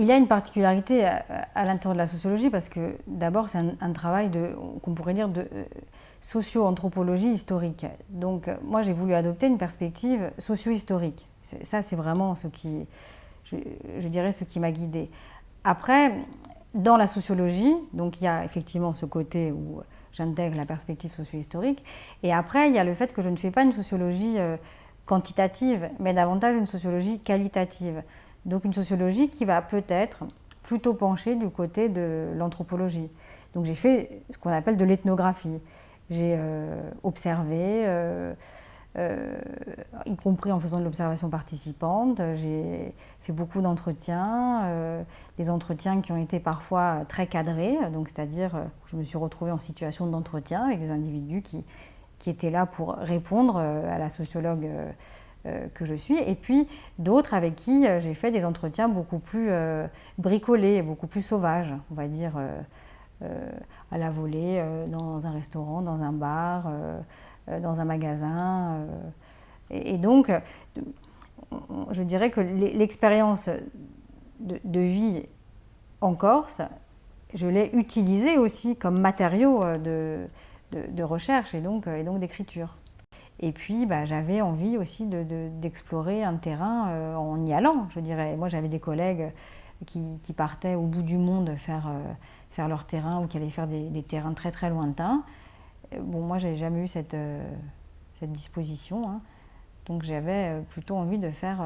Il y a une particularité à l'intérieur de la sociologie parce que d'abord c'est un travail qu'on pourrait dire de socio-anthropologie historique. Donc moi j'ai voulu adopter une perspective socio-historique. Ça c'est vraiment ce qui, je dirais, ce qui m'a guidée. Après, dans la sociologie, donc il y a effectivement ce côté où j'intègre la perspective socio-historique, et après il y a le fait que je ne fais pas une sociologie quantitative, mais davantage une sociologie qualitative. Donc une sociologie qui va peut-être plutôt pencher du côté de l'anthropologie. Donc j'ai fait ce qu'on appelle de l'ethnographie. J'ai observé, y compris en faisant de l'observation participante. J'ai fait beaucoup d'entretiens, des entretiens qui ont été parfois très cadrés, donc c'est-à-dire je me suis retrouvée en situation d'entretien avec des individus qui étaient là pour répondre à la sociologue que je suis, et puis d'autres avec qui j'ai fait des entretiens beaucoup plus bricolés, beaucoup plus sauvages, on va dire, à la volée, dans un restaurant, dans un bar, dans un magasin. Et donc, je dirais que l'expérience de vie en Corse, je l'ai utilisée aussi comme matériau de recherche et donc d'écriture. Et puis, j'avais envie aussi d'explorer un terrain en y allant, je dirais. Moi, j'avais des collègues qui partaient au bout du monde faire leur terrain ou qui allaient faire des terrains très très lointains. Bon, moi, j'ai jamais eu cette disposition, hein. Donc, j'avais plutôt envie de faire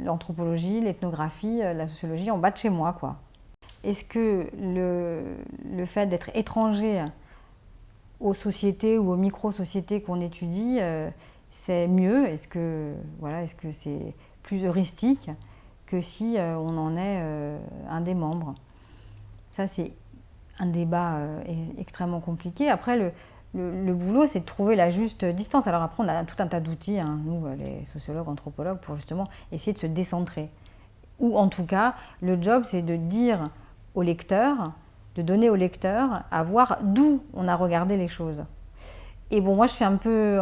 l'anthropologie, l'ethnographie, la sociologie en bas de chez moi, quoi. Est-ce que le fait d'être étranger aux sociétés ou aux micro-sociétés qu'on étudie, c'est mieux? Est-ce que c'est plus heuristique que si on en est un des membres? Ça, c'est un débat extrêmement compliqué. Après, le boulot, c'est de trouver la juste distance. Alors après, on a tout un tas d'outils, hein, nous, les sociologues, anthropologues, pour justement essayer de se décentrer. Ou en tout cas, le job, c'est de dire au lecteur, de donner au lecteur à voir d'où on a regardé les choses. Et bon, moi, je suis un peu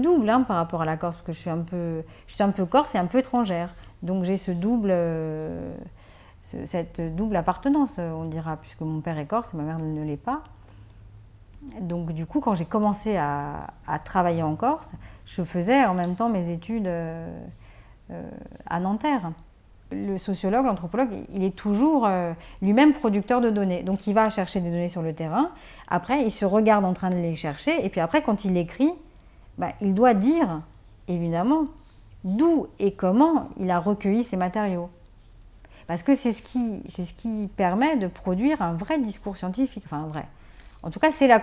double, hein, par rapport à la Corse, parce que je suis un peu corse et un peu étrangère. Donc j'ai cette double appartenance, on dira, puisque mon père est corse et ma mère ne l'est pas. Donc du coup, quand j'ai commencé à travailler en Corse, je faisais en même temps mes études à Nanterre. Le sociologue, l'anthropologue, il est toujours lui-même producteur de données. Donc il va chercher des données sur le terrain, après il se regarde en train de les chercher, et puis après quand il écrit, il doit dire, évidemment, d'où et comment il a recueilli ces matériaux. Parce que c'est ce qui permet de produire un vrai discours scientifique, enfin vrai. En tout cas, c'est la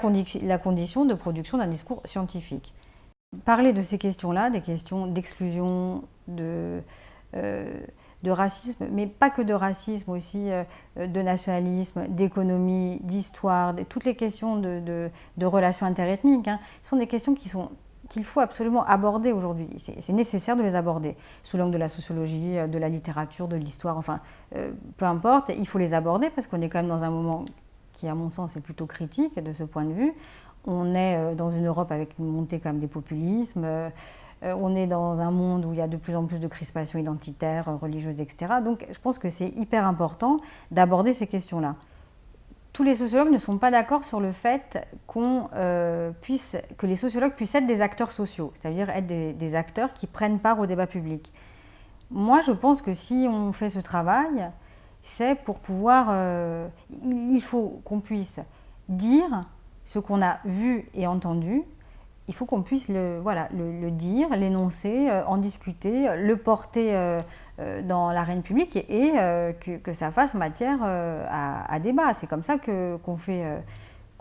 condition de production d'un discours scientifique. Parler de ces questions-là, des questions d'exclusion, de racisme, mais pas que de racisme, aussi de nationalisme, d'économie, d'histoire, toutes les questions de relations interethniques, hein, sont des questions qu'il faut absolument aborder aujourd'hui. C'est nécessaire de les aborder, sous l'angle de la sociologie, de la littérature, de l'histoire, enfin, peu importe, il faut les aborder parce qu'on est quand même dans un moment qui, à mon sens, est plutôt critique de ce point de vue. On est dans une Europe avec une montée quand même des populismes, on est dans un monde où il y a de plus en plus de crispations identitaires, religieuses, etc. Donc je pense que c'est hyper important d'aborder ces questions-là. Tous les sociologues ne sont pas d'accord sur le fait que les sociologues puissent être des acteurs sociaux, c'est-à-dire être des acteurs qui prennent part au débat public. Moi, je pense que si on fait ce travail, c'est pour pouvoir... il faut qu'on puisse dire ce qu'on a vu et entendu. Il faut qu'on puisse le dire, l'énoncer, en discuter, le porter dans l'arène publique et que ça fasse matière à débat. C'est comme ça qu'on fait...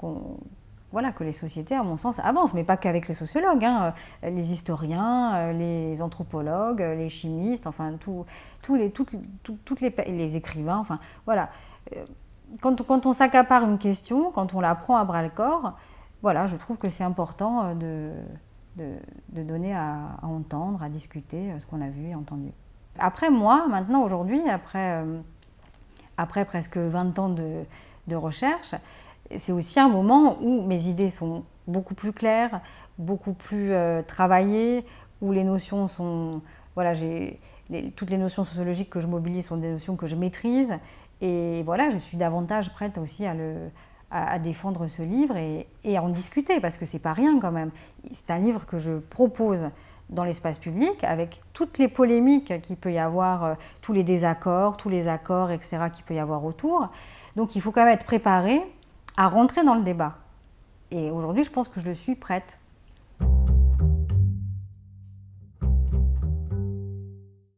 que les sociétés, à mon sens, avancent, mais pas qu'avec les sociologues, hein, les historiens, les anthropologues, les chimistes, enfin, les écrivains, enfin, voilà. Quand on s'accapare une question, quand on la prend à bras-le-corps, voilà, je trouve que c'est important de donner à entendre, à discuter ce qu'on a vu et entendu. Après, moi, maintenant, aujourd'hui, après presque 20 ans de recherche, c'est aussi un moment où mes idées sont beaucoup plus claires, beaucoup plus travaillées, où les notions sont... Voilà, toutes les notions sociologiques que je mobilise sont des notions que je maîtrise. Et voilà, je suis davantage prête aussi à défendre ce livre et à en discuter, parce que c'est pas rien quand même. C'est un livre que je propose dans l'espace public, avec toutes les polémiques qu'il peut y avoir, tous les désaccords, tous les accords, etc., qu'il peut y avoir autour. Donc il faut quand même être préparé à rentrer dans le débat. Et aujourd'hui, je pense que je le suis prête.